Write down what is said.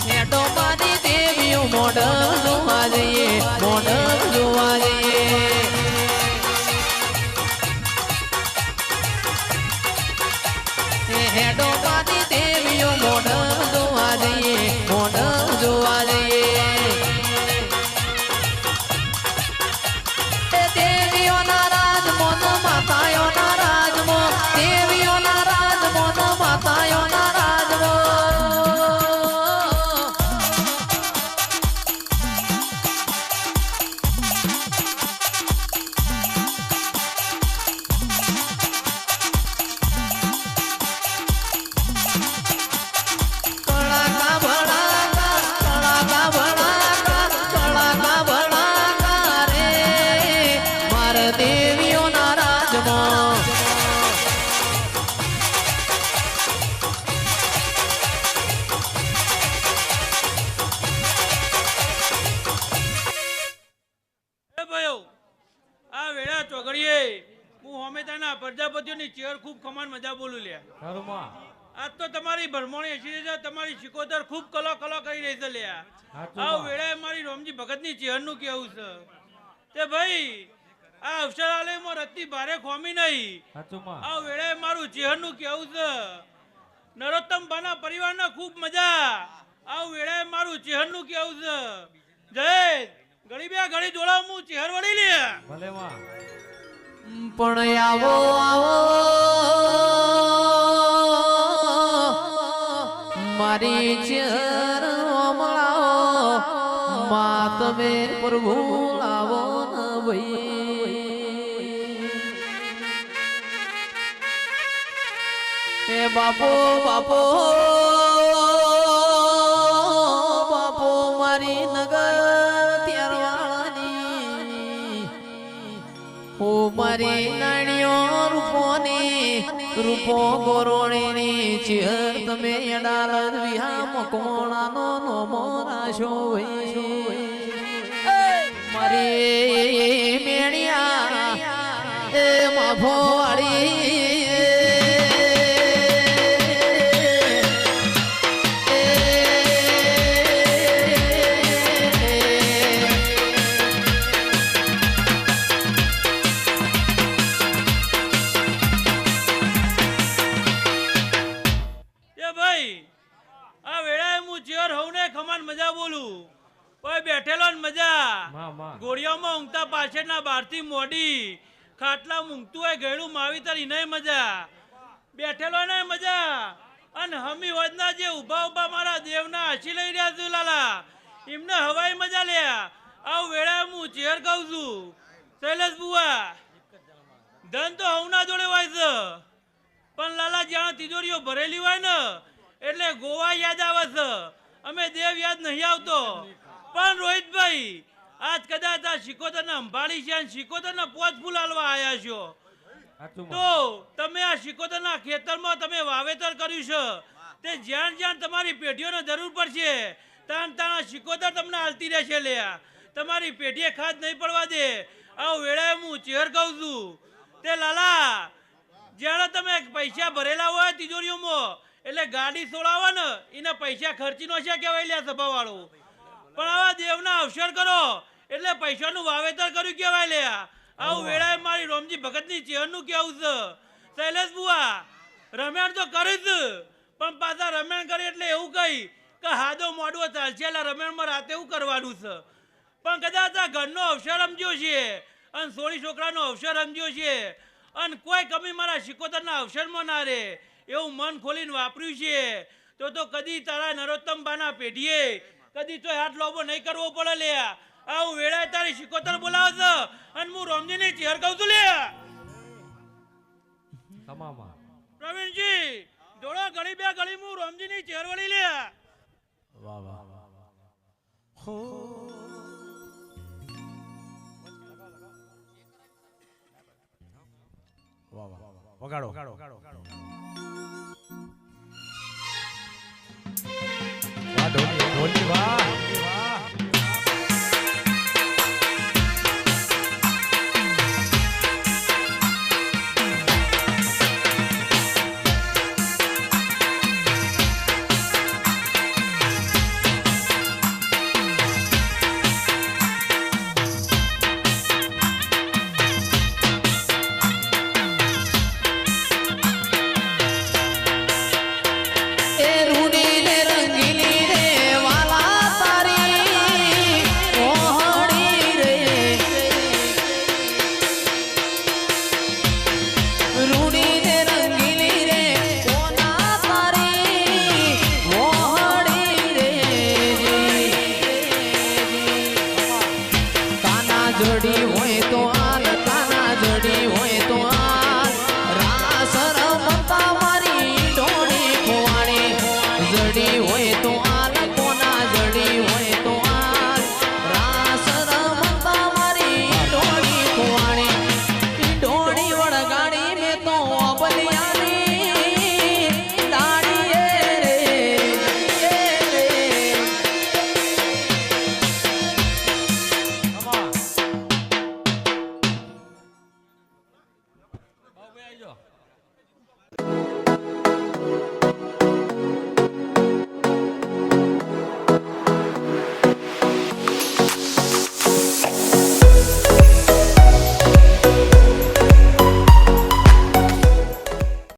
હેડો મારી દેવીઓ મોઢ જોવા જઈએ મોઢ જોવા જઈએ હેડો મારી દેવીઓ મોઢ જોવા જઈએ મોઢ જોવા જઈએ દેવીઓના રાજમોન માતાઓના રાજમો દેવીઓના રાજમોન માતાઓના રાજમો દેવીઓના રાજમાં આ વેળા ચોગડીએ હું હોમેતાના પ્રજાપતિઓની ચેર ખૂબ કમાન મજા બોલું લ્યા આજ તો તમારી ભરમોણી હસી છે તમારી શિકોતર ખૂબ કલો કરી રહી છે લ્યા આ વેળાએ મારી રોમજી ભગતની ચેરનું કેવું છે તે ભાઈ આ અવસરાલયમાં રત્તી ભારે ખોમી નહીં આ વેળાએ મારું ચેહરનું કેવું છે નરોત્તમ બાના પરિવારના ખૂબ મજા આ વેળાએ મારું ચેહરનું કેવું છે જય ગરીબિયા ઘડી જોડાવ હું ચેહર વળી લે પણ આવો આવો મારી ચેહર મળાવો મા તમે પ્રભુ લાવો ન ભાઈ એ બાપો બાપો બાપો મારી નગર ત્યારવાળાની હો મારી નાણીઓ રૂપો ગોરોણીની ચેર તમે એડાલ વિહા મકમોણાનો નોમો રાશો મારી મેણિયા એ માફો વાળી મજા બોલું કોઈ બેઠેલો ને મજા ગોળીઓમાં ઊંઘતા પાછળના બારથી મોડી ખાટલા ઊંઘતું હોય ગેડું માવીતર ઇને મજા બેઠેલો ને મજા અને હમી વધના જે ઉભા મારા દેવના હસી લઈ રહ્યા છું લાલા એમને હવાઈ મજા લ્યા આવ વેળા હું ચેર કહું છું શૈલેષ બુઆ ધન તો હવના જોડે હોય છે પણ લાલા જ્યાં તિજોરીઓ ભરેલી હોય ને એટલે ગોવા યાદ આવે છે અમે દેવ યાદ નહીં આવતો પણ રોહિતભાઈ આજ કદાચ આ શિકોતરના અંબાડી છે અને શિકોતરના પોચ ફૂલ હાલવા આવ્યા છો તો તમે આ શિકોતરના ખેતરમાં તમે વાવેતર કર્યું છે તે જ્યાં જ્યાં તમારી પેઢીઓને જરૂર પડશે ત્યાં ત્યાં શિકોતર તમને હાલતી રહેશે લ્યા તમારી પેઢીએ ખાદ નહીં પડવા દે આવું વેળાએ હું ચેર કહું છું તે લાલા જ્યારે તમે પૈસા ભરેલા હોય તિજોરીઓમાં એટલે ગાડી છોડાવો ને એને પૈસા ખર્ચી નો છે કહેવાય લ્યા સભા વાળું પણ આવા દેવના અવસર કરો એટલે પૈસાનું વાવેતર કર્યું કહેવાય લ્યા આવું વેળાએ મારી રોમજી ભગતની ચેહરનું કેવું છે શૈલેષ બુઆ રમેણ તો કરી જ પણ પાછા રમેણ કરી એટલે એવું કહી કે હાદો મોડવો ચાલશે એટલે રમેણમાં રાતે એવું કરવાનું છે પણ કદાચ આ ઘરનો અવસર સમજ્યો છે અને સોળી છોકરાનો અવસર સમજ્યો છે અને કોઈ કમી મારા શિકોતરના અવસરમાં ના રહે એવું મન ખોલીને વાપર્યું છે તો કદી તારા નરોત્તમ બાના પેઢીએ કદી તો હાથ લોબો નહીં કરવો પડે લે આવું વેળાએ તારી શિકોતર બોલાવે છે અને હું રોમજીની ચેર કહું છું લે પ્રવીણજી જોડો ગળી બે ગળી હું રોમજીની ચેર વળી લે વાહ વાહ હો વાહ વાહ વગાડો